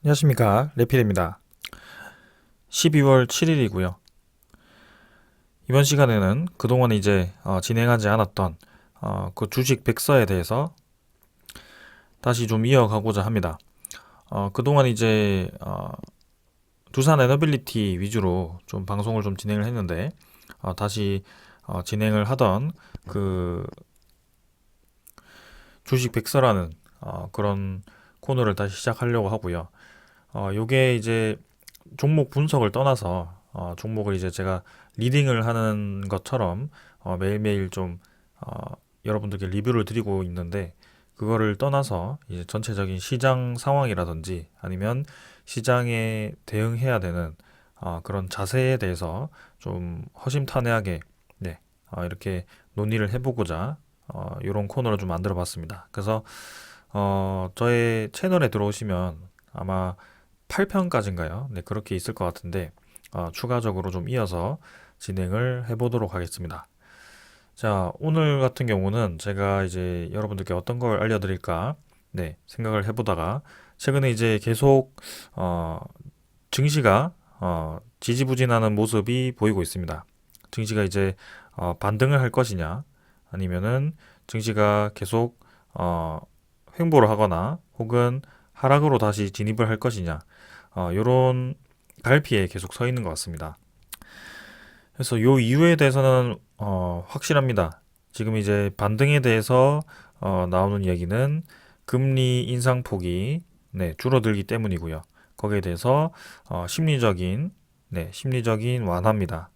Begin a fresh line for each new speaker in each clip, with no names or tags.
안녕하십니까, 레필입니다. 12월 7일이고요. 이번 시간에는 그동안 이제 진행하지 않았던 그 주식 백서에 대해서 다시 좀 이어가고자 합니다. 그동안 이제 두산 에너빌리티 위주로 좀 방송을 좀 진행을 했는데 다시 진행을 하던 그 주식 백서라는 그런 코너를 다시 시작하려고 하고요. 요게 이제 종목 분석을 떠나서 종목을 이제 제가 리딩을 하는 것처럼 매일매일 좀 여러분들께 리뷰를 드리고 있는데, 그거를 떠나서 이제 전체적인 시장 상황이라든지 아니면 시장에 대응해야 되는 그런 자세에 대해서 좀 허심탄회하게, 네, 이렇게 논의를 해보고자 이런 코너를 좀 만들어 봤습니다. 그래서 저의 채널에 들어오시면 아마 8편까지인가요? 네, 그렇게 있을 것 같은데 추가적으로 좀 이어서 진행을 해보도록 하겠습니다. 자, 오늘 같은 경우는 제가 이제 여러분들께 어떤 걸 알려드릴까, 네, 생각을 해보다가 최근에 이제 계속 증시가 지지부진하는 모습이 보이고 있습니다. 증시가 이제 반등을 할 것이냐, 아니면은 증시가 계속 횡보를 하거나 혹은 하락으로 다시 진입을 할 것이냐, 요런 갈피에 계속 서 있는 것 같습니다. 그래서 요 이유에 대해서는 확실합니다. 지금 이제 반등에 대해서 나오는 얘기는 금리 인상폭이, 네, 줄어들기 때문이고요. 거기에 대해서 심리적인, 네, 심리적인 완화입니다.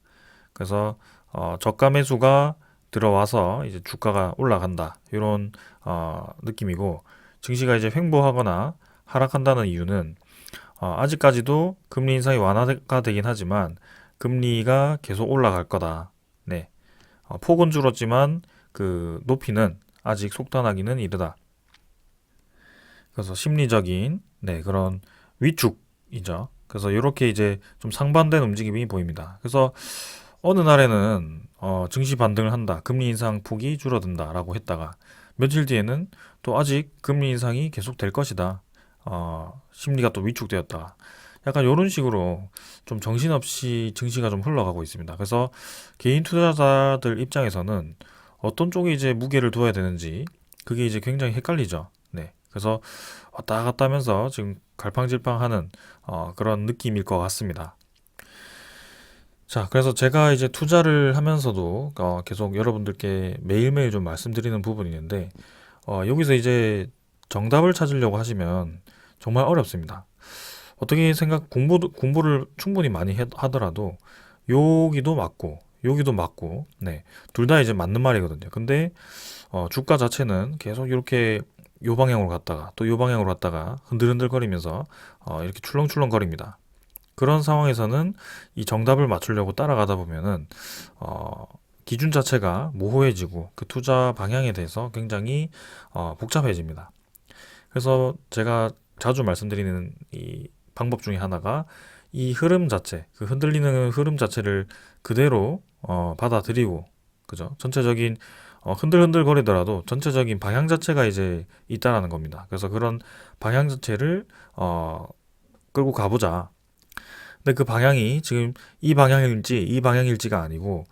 그래서 저가 매수가 들어와서 이제 주가가 올라간다, 이런 느낌이고, 증시가 이제 횡보하거나 하락한다는 이유는 아직까지도 금리 인상이 완화가 되긴 하지만 금리가 계속 올라갈 거다. 네. 폭은 줄었지만 그 높이는 아직 속단하기는 이르다. 그래서 심리적인, 네, 그런 위축이죠. 그래서 이렇게 이제 좀 상반된 움직임이 보입니다. 그래서 어느 날에는 증시 반등을 한다, 금리 인상 폭이 줄어든다라고 했다가 며칠 뒤에는 또 아직 금리 인상이 계속 될 것이다. 심리가 또 위축되었다. 약간 이런 식으로 좀 정신없이 증시가 좀 흘러가고 있습니다. 그래서 개인 투자자들 입장에서는 어떤 쪽에 이제 무게를 두어야 되는지 그게 이제 굉장히 헷갈리죠. 네. 그래서 왔다 갔다 하면서 지금 갈팡질팡하는 그런 느낌일 것 같습니다. 자, 그래서 제가 이제 투자를 하면서도 계속 여러분들께 매일매일 좀 말씀드리는 부분이 있는데, 여기서 이제 정답을 찾으려고 하시면 정말 어렵습니다. 어떻게 공부를 충분히 많이 하더라도 여기도 맞고 여기도 맞고, 네, 둘 다 이제 맞는 말이거든요. 근데 주가 자체는 계속 이렇게 요 방향으로 갔다가 또 요 방향으로 갔다가 흔들흔들거리면서 이렇게 출렁출렁거립니다. 그런 상황에서는 이 정답을 맞추려고 따라가다 보면은 기준 자체가 모호해지고 그 투자 방향에 대해서 굉장히 복잡해집니다. 그래서 제가 자주 말씀드리는 이 방법 중에 하나가 이 흐름 자체, 그 흔들리는 흐름 자체를 그대로 받아들이고, 그죠? 전체적인 흔들흔들 거리더라도 전체적인 방향 자체가 이제 있다라는 겁니다. 그래서 그런 방향 자체를 끌고 가보자. 근데 그 방향이 지금 이 방향일지 이 방향일지가 아니고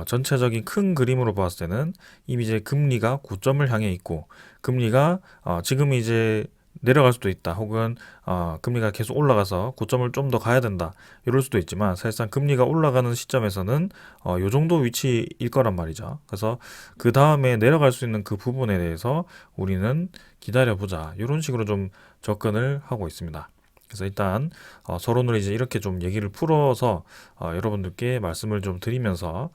전체적인 큰 그림으로 봤을 때는 이미 이제 금리가 고점을 향해 있고, 금리가 지금 이제 내려갈 수도 있다, 혹은 금리가 계속 올라가서 고점을 좀 더 가야 된다, 이럴 수도 있지만 사실상 금리가 올라가는 시점에서는 요 정도 위치일 거란 말이죠. 그래서 그 다음에 내려갈 수 있는 그 부분에 대해서 우리는 기다려보자, 이런 식으로 좀 접근을 하고 있습니다. 그래서 일단 서론으로 이제 이렇게 좀 얘기를 풀어서 여러분들께 말씀을 좀 드리면서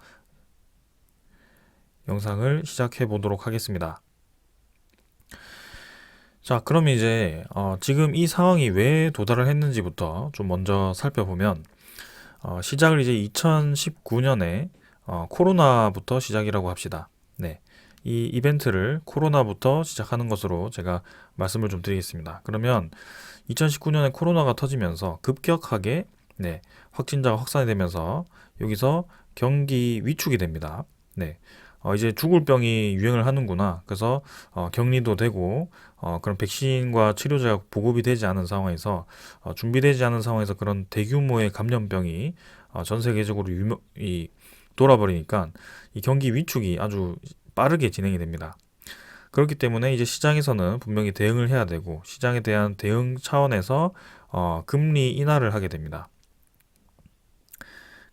영상을 시작해 보도록 하겠습니다. 자, 그럼 이제 지금 이 상황이 왜 도달을 했는지부터 좀 먼저 살펴보면, 시작을 이제 2019년에 코로나부터 시작이라고 합시다. 네. 이 이벤트를 코로나부터 시작하는 것으로 제가 말씀을 좀 드리겠습니다. 그러면 2019년에 코로나가 터지면서 급격하게, 네, 확진자가 확산이 되면서 여기서 경기 위축이 됩니다. 네. 이제 죽을 병이 유행을 하는구나. 그래서 격리도 되고 그런 백신과 치료제가 보급이 되지 않은 상황에서 준비되지 않은 상황에서 그런 대규모의 감염병이 전 세계적으로 돌아버리니까 이 경기 위축이 아주 빠르게 진행이 됩니다. 그렇기 때문에 이제 시장에서는 분명히 대응을 해야 되고 시장에 대한 대응 차원에서 금리 인하를 하게 됩니다.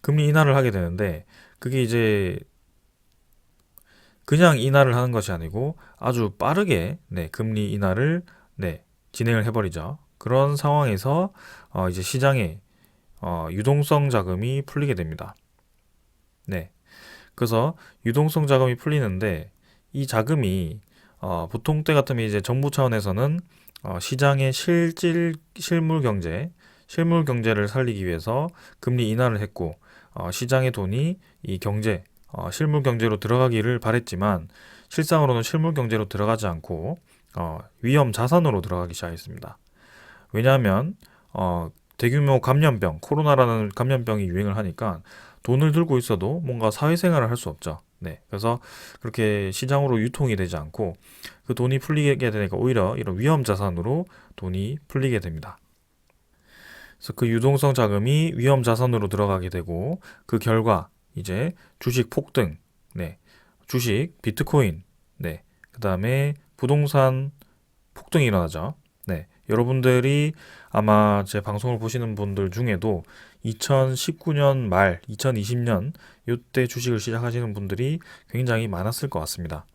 금리 인하를 하게 되는데 그게 이제 그냥 인하를 하는 것이 아니고 아주 빠르게 금리 인하를 진행을 해버리죠. 그런 상황에서 이제 시장에 유동성 자금이 풀리게 됩니다. 네. 그래서 유동성 자금이 풀리는데 이 자금이 보통 때 같으면 이제 정부 차원에서는 시장의 실물 경제를 살리기 위해서 금리 인하를 했고 시장의 돈이 이 실물 경제로 들어가기를 바랬지만 실상으로는 실물 경제로 들어가지 않고 위험 자산으로 들어가기 시작했습니다. 왜냐하면 대규모 코로나라는 감염병이 유행을 하니까 돈을 들고 있어도 뭔가 사회생활을 할 수 없죠. 네, 그래서 그렇게 시장으로 유통이 되지 않고 그 돈이 풀리게 되니까 오히려 이런 위험 자산으로 돈이 풀리게 됩니다. 그래서 그 유동성 자금이 위험 자산으로 들어가게 되고 그 결과 이제 주식 폭등, 주식, 비트코인, 그다음에 부동산 폭등이 일어나죠. 여러분들이 아마 제 방송을 보시는 분들 중에도 2019년 말, 2020년 이때 주식을 시작하시는 분들이 굉장히 많았을 것 같습니다.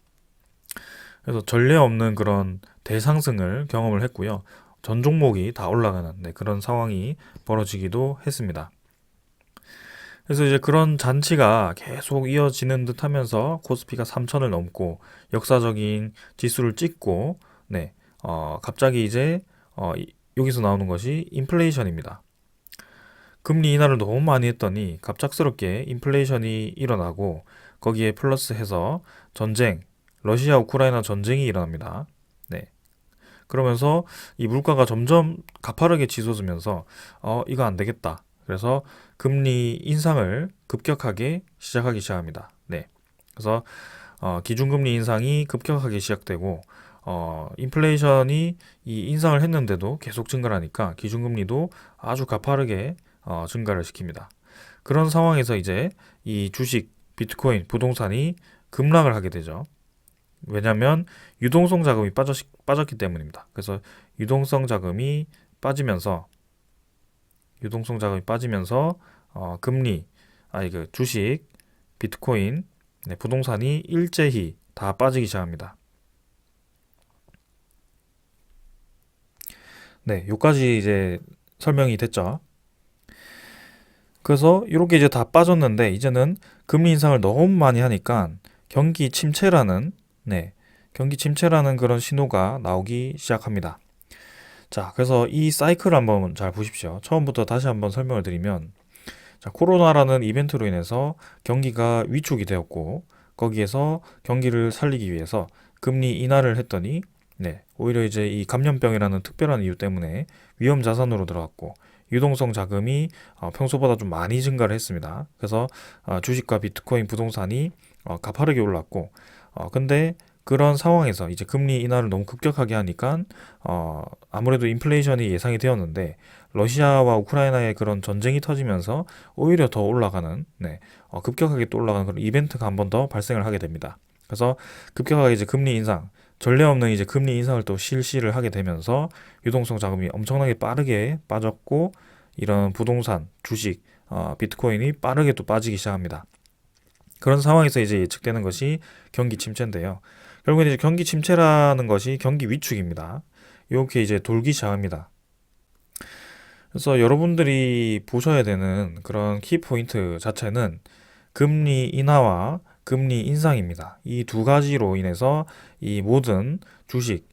그래서 전례 없는 그런 대상승을 경험을 했고요. 전 종목이 다 올라가는 그런 상황이 벌어지기도 했습니다. 그래서 이제 그런 잔치가 계속 이어지는 듯 하면서 코스피가 3천을 넘고 역사적인 지수를 찍고 갑자기 이제 여기서 나오는 것이 인플레이션입니다. 금리 인하를 너무 많이 했더니 갑작스럽게 인플레이션이 일어나고 거기에 플러스해서 러시아 우크라이나 전쟁이 일어납니다. 그러면서 이 물가가 점점 가파르게 치솟으면서 이거 안 되겠다. 그래서 금리 인상을 급격하게 시작하기 시작합니다. 그래서 기준금리 인상이 급격하게 시작되고 인플레이션이 이 인상을 했는데도 계속 증가를 하니까 기준금리도 아주 가파르게 증가를 시킵니다. 그런 상황에서 이제 이 주식, 비트코인, 부동산이 급락을 하게 되죠. 왜냐하면 유동성 자금이 빠졌기 때문입니다. 그래서 유동성 자금이 빠지면서 주식, 비트코인, 부동산이 일제히 다 빠지기 시작합니다. 여기까지 이제 설명이 됐죠. 그래서 이렇게 이제 다 빠졌는데 이제는 금리 인상을 너무 많이 하니까 경기 침체라는 그런 신호가 나오기 시작합니다. 자, 그래서 이 사이클을 한번 잘 보십시오. 처음부터 다시 한번 설명을 드리면 코로나라는 이벤트로 인해서 경기가 위축이 되었고 거기에서 경기를 살리기 위해서 금리 인하를 했더니 오히려 이제 이 감염병이라는 특별한 이유 때문에 위험 자산으로 들어갔고 유동성 자금이 평소보다 좀 많이 증가를 했습니다. 그래서 주식과 비트코인, 부동산이 가파르게 올랐고 근데 그런 상황에서 이제 금리 인하를 너무 급격하게 하니까 아무래도 인플레이션이 예상이 되었는데 러시아와 우크라이나의 그런 전쟁이 터지면서 오히려 더 올라가는 급격하게 또 올라가는 그런 이벤트가 한 번 더 발생을 하게 됩니다. 그래서 급격하게 이제 금리 인상, 전례 없는 이제 금리 인상을 또 실시를 하게 되면서 유동성 자금이 엄청나게 빠르게 빠졌고 이런 부동산, 주식, 비트코인이 빠르게 또 빠지기 시작합니다. 그런 상황에서 이제 예측되는 것이 경기 침체인데요. 결국엔 이제 경기 침체라는 것이 경기 위축입니다. 이렇게 이제 돌기 시작합니다. 그래서 여러분들이 보셔야 되는 그런 키포인트 자체는 금리 인하와 금리 인상입니다. 이 두 가지로 인해서 이 모든 주식,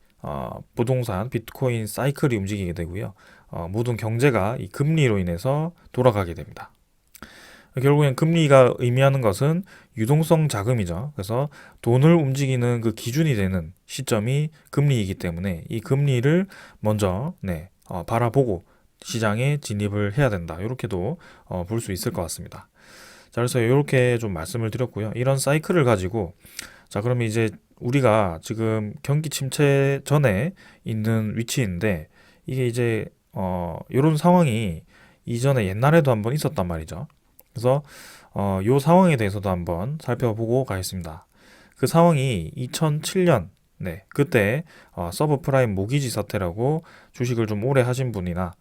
부동산, 비트코인 사이클이 움직이게 되고요. 모든 경제가 이 금리로 인해서 돌아가게 됩니다. 결국엔 금리가 의미하는 것은 유동성 자금이죠. 그래서 돈을 움직이는 그 기준이 되는 시점이 금리이기 때문에 이 금리를 먼저 바라보고 시장에 진입을 해야 된다. 이렇게도 볼 수 있을 것 같습니다. 자, 그래서 이렇게 좀 말씀을 드렸고요. 이런 사이클을 가지고 자, 그러면 이제 우리가 지금 경기 침체 전에 있는 위치인데 이게 이제 이런 상황이 이전에 옛날에도 한번 있었단 말이죠. 그래서 요 상황에 대해서도 한번 살펴보고 가겠습니다. 그 상황이 2007년 네, 그때 서브프라임 모기지 사태라고 주식을 좀 오래 하신 분이나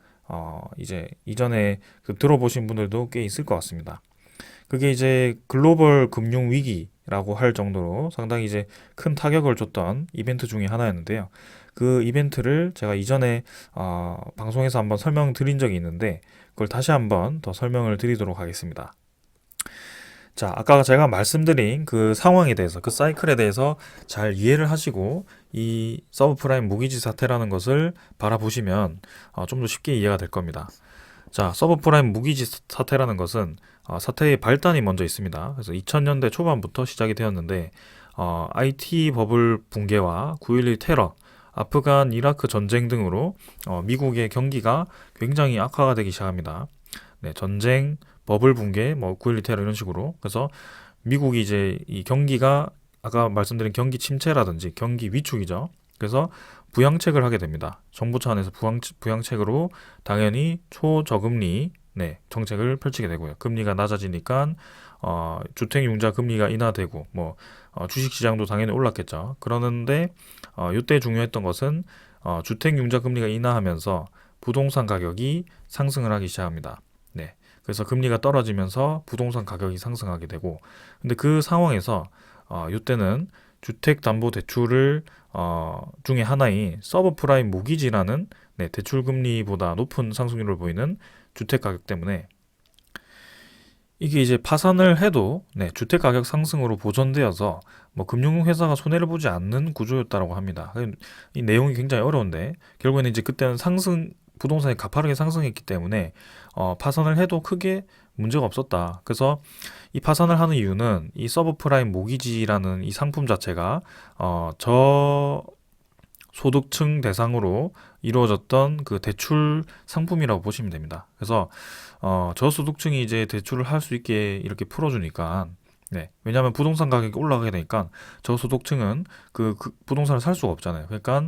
이제 이전에 그 들어보신 분들도 꽤 있을 것 같습니다. 그게 이제 글로벌 금융 위기라고 할 정도로 상당히 이제 큰 타격을 줬던 이벤트 중에 하나였는데요. 그 이벤트를 제가 이전에 방송에서 한번 설명드린 적이 있는데 그걸 다시 한번 더 설명을 드리도록 하겠습니다. 자, 아까 제가 말씀드린 그 상황에 대해서, 그 사이클에 대해서 잘 이해를 하시고 이 서브프라임 모기지 사태라는 것을 바라보시면 좀 더 쉽게 이해가 될 겁니다. 자, 서브프라임 모기지 사태라는 것은 사태의 발단이 먼저 있습니다. 그래서 2000년대 초반부터 시작이 되었는데 IT 버블 붕괴와 9.11 테러, 아프간, 이라크 전쟁 등으로 미국의 경기가 굉장히 악화가 되기 시작합니다. 네, 전쟁, 버블 붕괴, 뭐 9.12 테러 이런 식으로. 그래서 미국이 이제 이 경기가 아까 말씀드린 경기 침체라든지 경기 위축이죠. 그래서 부양책을 하게 됩니다. 정부 차원에서 부양책으로 당연히 초저금리 네, 정책을 펼치게 되고요. 금리가 낮아지니까 주택융자 금리가 인하되고 뭐 주식시장도 당연히 올랐겠죠. 그러는데 이때 중요했던 것은 주택융자 금리가 인하하면서 부동산 가격이 상승을 하기 시작합니다. 네. 그래서 금리가 떨어지면서 부동산 가격이 상승하게 되고 근데 그 상황에서 이때는 주택담보대출을 중에 하나인 서브프라임 모기지라는 네, 대출금리보다 높은 상승률을 보이는 주택가격 때문에 이게 이제 파산을 해도 네, 주택가격 상승으로 보존되어서 뭐 금융회사가 손해를 보지 않는 구조였다고 합니다. 이 내용이 굉장히 어려운데 결국에는 이제 그때는 부동산이 가파르게 상승했기 때문에 파산을 해도 크게 문제가 없었다. 그래서 이 파산을 하는 이유는 이 서브프라임 모기지라는 이 상품 자체가 저소득층 대상으로 이루어졌던 그 대출 상품이라고 보시면 됩니다. 그래서 저소득층이 이제 대출을 할 수 있게 이렇게 풀어주니까 네, 왜냐하면 부동산 가격이 올라가게 되니까 저소득층은 그 부동산을 살 수가 없잖아요. 그러니까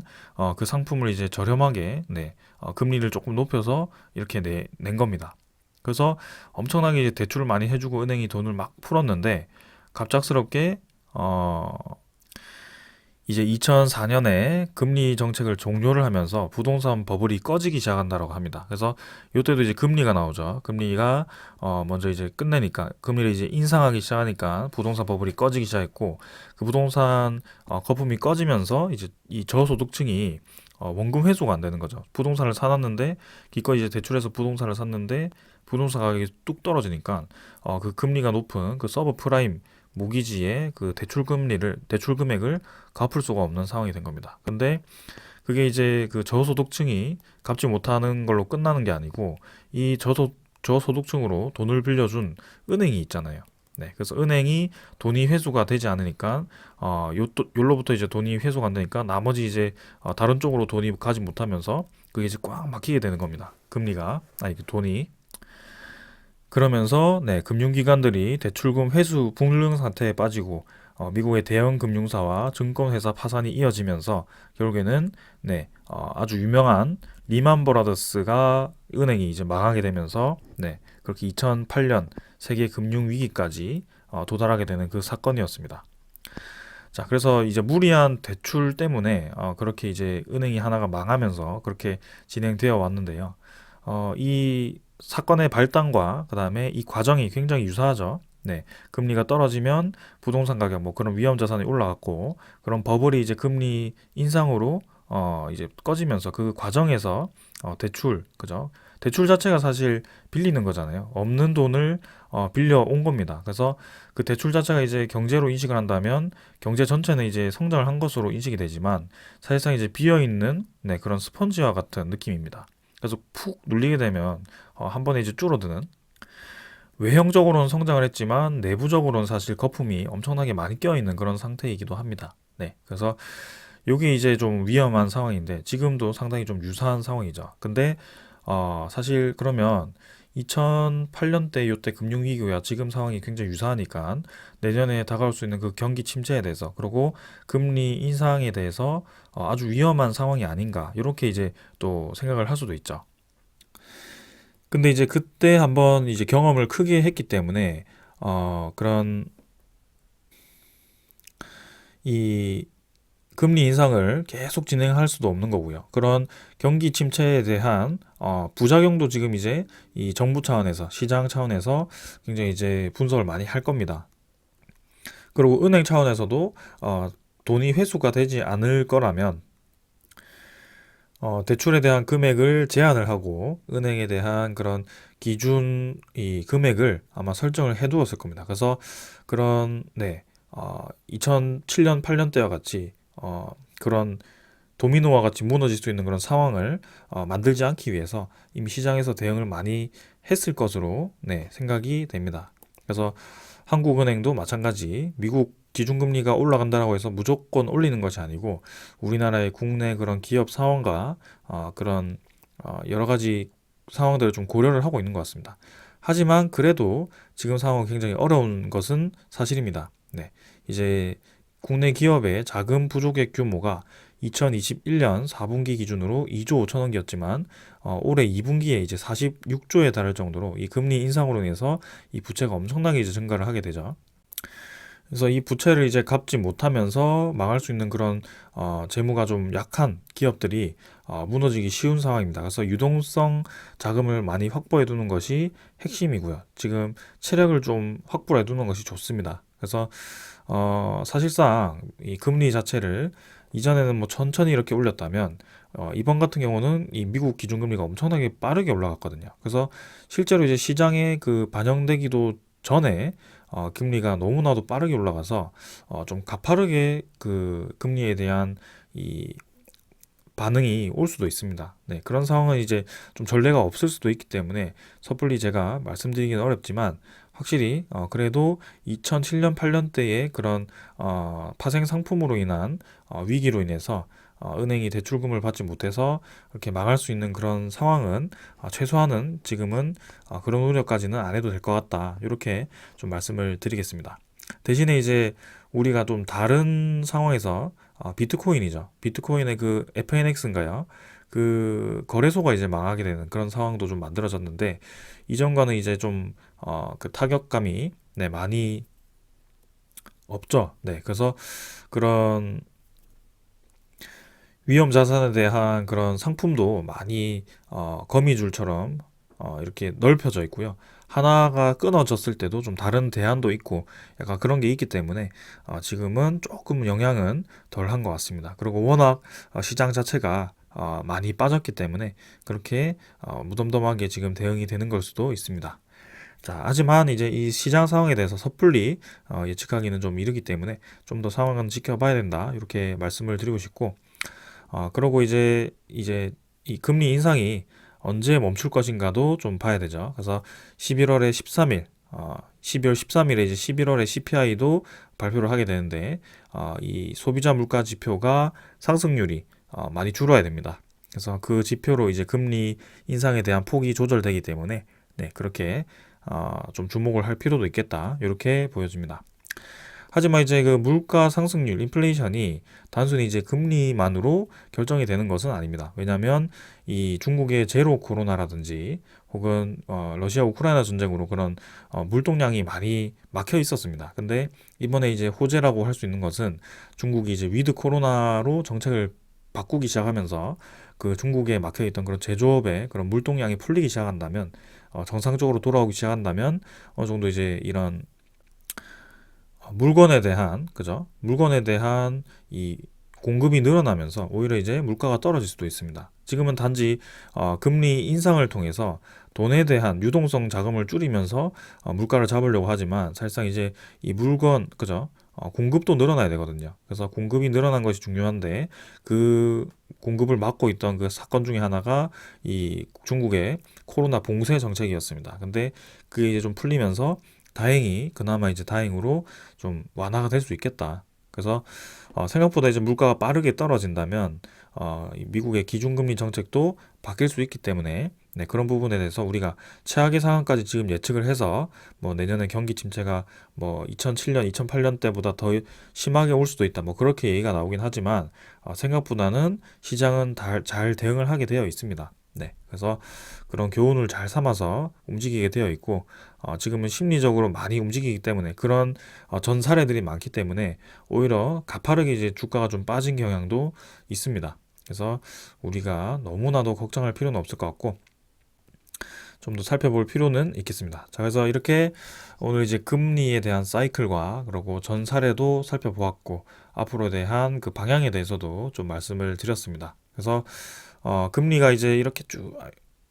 그 상품을 이제 저렴하게 네, 금리를 조금 높여서 이렇게 낸 겁니다. 그래서 엄청나게 이제 대출을 많이 해주고 은행이 돈을 막 풀었는데 갑작스럽게 이제 2004년에 금리 정책을 종료를 하면서 부동산 버블이 꺼지기 시작한다고 합니다. 그래서 이때도 이제 금리가 나오죠. 금리가 먼저 이제 끝내니까 금리를 이제 인상하기 시작하니까 부동산 버블이 꺼지기 시작했고 그 부동산 거품이 꺼지면서 이제 이 저소득층이 원금 회수가 안 되는 거죠. 부동산을 사놨는데 기껏 이제 대출해서 부동산을 샀는데 부동산 가격이 뚝 떨어지니까 그 금리가 높은 그 서브프라임 모기지의 그 대출 금액을 갚을 수가 없는 상황이 된 겁니다. 근데 그게 이제 그 저소득층이 갚지 못하는 걸로 끝나는 게 아니고 이 저소득층으로 돈을 빌려준 은행이 있잖아요. 네, 그래서 은행이 돈이 회수가 되지 않으니까 요로부터 이제 돈이 회수가 안 되니까 나머지 이제 다른 쪽으로 돈이 가지 못하면서 그게 이제 꽉 막히게 되는 겁니다. 그 돈이. 그러면서 네, 금융기관들이 대출금 회수 불능 상태에 빠지고 미국의 대형 금융사와 증권회사 파산이 이어지면서 결국에는 네, 아주 유명한 리만 브라더스가 은행이 이제 망하게 되면서 네, 그렇게 2008년 세계 금융 위기까지 도달하게 되는 그 사건이었습니다. 자, 그래서 이제 무리한 대출 때문에 그렇게 이제 은행이 하나가 망하면서 그렇게 진행되어 왔는데요. 이 사건의 발단과 그다음에 이 과정이 굉장히 유사하죠. 네, 금리가 떨어지면 부동산 가격 뭐 그런 위험 자산이 올라갔고 그런 버블이 이제 금리 인상으로 이제 꺼지면서 그 과정에서 그죠? 대출 자체가 사실 빌리는 거잖아요. 없는 돈을 빌려 온 겁니다. 그래서 그 대출 자체가 이제 경제로 인식을 한다면 경제 전체는 이제 성장을 한 것으로 인식이 되지만 사실상 이제 비어 있는 네, 그런 스펀지와 같은 느낌입니다. 그래서 푹 눌리게 되면 한 번에 이제 줄어드는 외형적으로는 성장을 했지만 내부적으로는 사실 거품이 엄청나게 많이 껴있는 그런 상태이기도 합니다. 네, 그래서 이게 이제 좀 위험한 상황인데 지금도 상당히 좀 유사한 상황이죠. 근데 사실 그러면 2008년대 요때 금융위기와 지금 상황이 굉장히 유사하니까 내년에 다가올 수 있는 그 경기 침체에 대해서 그리고 금리 인상에 대해서 아주 위험한 상황이 아닌가 이렇게 이제 또 생각을 할 수도 있죠. 근데 이제 그때 한번 이제 경험을 크게 했기 때문에 그런 이 금리 인상을 계속 진행할 수도 없는 거고요. 그런 경기 침체에 대한 부작용도 지금 이제 이 정부 차원에서 시장 차원에서 굉장히 이제 분석을 많이 할 겁니다. 그리고 은행 차원에서도 돈이 회수가 되지 않을 거라면 대출에 대한 금액을 제한을 하고 은행에 대한 그런 기준 이 금액을 아마 설정을 해두었을 겁니다. 그래서 그런 2007년 8년 때와 같이 그런 도미노와 같이 무너질 수 있는 그런 상황을 만들지 않기 위해서 이미 시장에서 대응을 많이 했을 것으로 생각이 됩니다. 그래서 한국은행도 마찬가지 미국 기준금리가 올라간다고 해서 무조건 올리는 것이 아니고 우리나라의 국내 그런 기업 상황과 그런 여러 가지 상황들을 좀 고려를 하고 있는 것 같습니다. 하지만 그래도 지금 상황은 굉장히 어려운 것은 사실입니다. 이제 국내 기업의 자금 부족의 규모가 2021년 4분기 기준으로 2조 5천억이었지만 올해 2분기에 이제 46조에 달할 정도로 이 금리 인상으로 인해서 이 부채가 엄청나게 이제 증가를 하게 되죠. 그래서 이 부채를 이제 갚지 못하면서 망할 수 있는 그런 재무가 좀 약한 기업들이 무너지기 쉬운 상황입니다. 그래서 유동성 자금을 많이 확보해 두는 것이 핵심이고요. 지금 체력을 좀 확보해 두는 것이 좋습니다. 그래서 사실상 이 금리 자체를 이전에는 뭐 천천히 이렇게 올렸다면 이번 같은 경우는 이 미국 기준금리가 엄청나게 빠르게 올라갔거든요. 그래서 실제로 이제 시장에 그 반영되기도 전에 금리가 너무나도 빠르게 올라가서 좀 가파르게 그 금리에 대한 이 반응이 올 수도 있습니다. 그런 상황은 이제 좀 전례가 없을 수도 있기 때문에 섣불리 제가 말씀드리기는 어렵지만 확실히 그래도 2007년 8년 때의 그런 파생 상품으로 인한 위기로 인해서 은행이 대출금을 받지 못해서 이렇게 망할 수 있는 그런 상황은 최소한은 지금은 그런 우려까지는 안 해도 될 것 같다. 이렇게 좀 말씀을 드리겠습니다. 대신에 이제 우리가 좀 다른 상황에서 비트코인이죠. 비트코인의 그 FNX인가요? 그 거래소가 이제 망하게 되는 그런 상황도 좀 만들어졌는데 이전과는 이제 좀 그 타격감이 많이 없죠. 그래서 그런 위험 자산에 대한 그런 상품도 많이 거미줄처럼 이렇게 넓혀져 있고요. 하나가 끊어졌을 때도 좀 다른 대안도 있고 약간 그런 게 있기 때문에 지금은 조금 영향은 덜한 것 같습니다. 그리고 워낙 시장 자체가 많이 빠졌기 때문에 그렇게 무덤덤하게 지금 대응이 되는 걸 수도 있습니다. 자, 하지만 이제 이 시장 상황에 대해서 섣불리 예측하기는 좀 이르기 때문에 좀 더 상황은 지켜봐야 된다. 이렇게 말씀을 드리고 싶고 그러고 이제 이 금리 인상이 언제 멈출 것인가도 좀 봐야 되죠. 그래서 11월에 13일, 12월 13일에 이제 11월에 CPI도 발표를 하게 되는데, 이 소비자 물가 지표가 상승률이 많이 줄어야 됩니다. 그래서 그 지표로 이제 금리 인상에 대한 폭이 조절되기 때문에, 그렇게 좀 주목을 할 필요도 있겠다. 이렇게 보여집니다. 하지만 이제 그 물가 상승률, 인플레이션이 단순히 이제 금리만으로 결정이 되는 것은 아닙니다. 왜냐하면 이 중국의 제로 코로나라든지 혹은 러시아 우크라이나 전쟁으로 그런 물동량이 많이 막혀 있었습니다. 근데 이번에 이제 호재라고 할 수 있는 것은 중국이 이제 위드 코로나로 정책을 바꾸기 시작하면서 그 중국에 막혀 있던 그런 제조업의 그런 물동량이 풀리기 시작한다면 정상적으로 돌아오기 시작한다면 어느 정도 이제 이런 물건에 대한 그죠? 물건에 대한 이 공급이 늘어나면서 오히려 이제 물가가 떨어질 수도 있습니다. 지금은 단지 금리 인상을 통해서 돈에 대한 유동성 자금을 줄이면서 물가를 잡으려고 하지만 사실상 이제 이 물건 그죠? 공급도 늘어나야 되거든요. 그래서 공급이 늘어난 것이 중요한데 그 공급을 막고 있던 그 사건 중에 하나가 이 중국의 코로나 봉쇄 정책이었습니다. 근데 그게 이제 좀 풀리면서 다행히 그나마 이제 다행으로 좀 완화가 될 수 있겠다. 그래서 생각보다 이제 물가가 빠르게 떨어진다면 이 미국의 기준금리 정책도 바뀔 수 있기 때문에 네, 그런 부분에 대해서 우리가 최악의 상황까지 지금 예측을 해서 뭐 내년에 경기 침체가 뭐 2007년, 2008년 때보다 더 심하게 올 수도 있다. 뭐 그렇게 얘기가 나오긴 하지만 생각보다는 시장은 잘 대응을 하게 되어 있습니다. 네, 그래서 그런 교훈을 잘 삼아서 움직이게 되어 있고 지금은 심리적으로 많이 움직이기 때문에 그런 전 사례들이 많기 때문에 오히려 가파르게 이제 주가가 좀 빠진 경향도 있습니다. 그래서 우리가 너무나도 걱정할 필요는 없을 것 같고 좀 더 살펴볼 필요는 있겠습니다. 자, 그래서 이렇게 오늘 이제 금리에 대한 사이클과 그리고 전 사례도 살펴보았고 앞으로에 대한 그 방향에 대해서도 좀 말씀을 드렸습니다. 그래서 금리가 이제 이렇게 쭉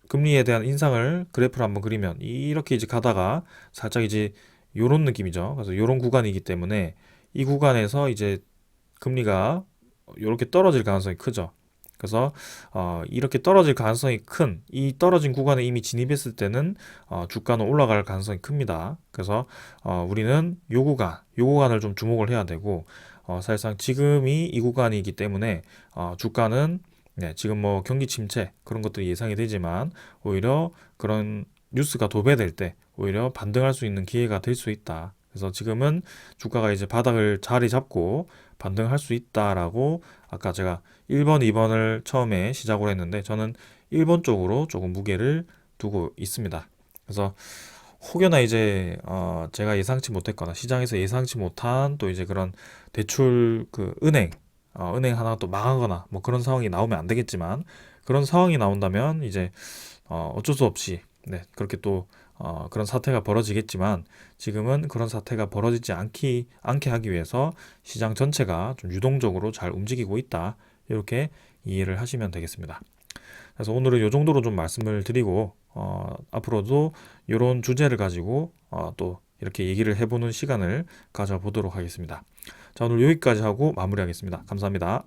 금리에 대한 인상을 그래프를 한번 그리면 이렇게 이제 가다가 살짝 이제 요런 느낌이죠. 그래서 요런 구간이기 때문에 이 구간에서 이제 금리가 이렇게 떨어질 가능성이 크죠. 그래서 이렇게 떨어질 가능성이 큰 이 떨어진 구간에 이미 진입했을 때는 주가는 올라갈 가능성이 큽니다. 그래서 우리는 요 구간을 좀 주목을 해야 되고 사실상 지금이 이 구간이기 때문에 주가는 네, 지금 뭐 경기 침체 그런 것들이 예상이 되지만 오히려 그런 뉴스가 도배될 때 오히려 반등할 수 있는 기회가 될 수 있다. 그래서 지금은 주가가 이제 바닥을 자리 잡고 반등할 수 있다라고 아까 제가 1번, 2번을 처음에 시작으로 했는데 저는 1번 쪽으로 조금 무게를 두고 있습니다. 그래서 혹여나 이제 제가 예상치 못했거나 시장에서 예상치 못한 또 이제 그런 대출 그 은행 하나 또 망하거나 뭐 그런 상황이 나오면 안 되겠지만 그런 상황이 나온다면 이제 어쩔 수 없이 네, 그렇게 또 그런 사태가 벌어지겠지만 지금은 그런 사태가 벌어지지 않게 하기 위해서 시장 전체가 좀 유동적으로 잘 움직이고 있다. 이렇게 이해를 하시면 되겠습니다. 그래서 오늘은 이 정도로 좀 말씀을 드리고 앞으로도 이런 주제를 가지고 또 이렇게 얘기를 해보는 시간을 가져보도록 하겠습니다. 자, 오늘 여기까지 하고 마무리하겠습니다. 감사합니다.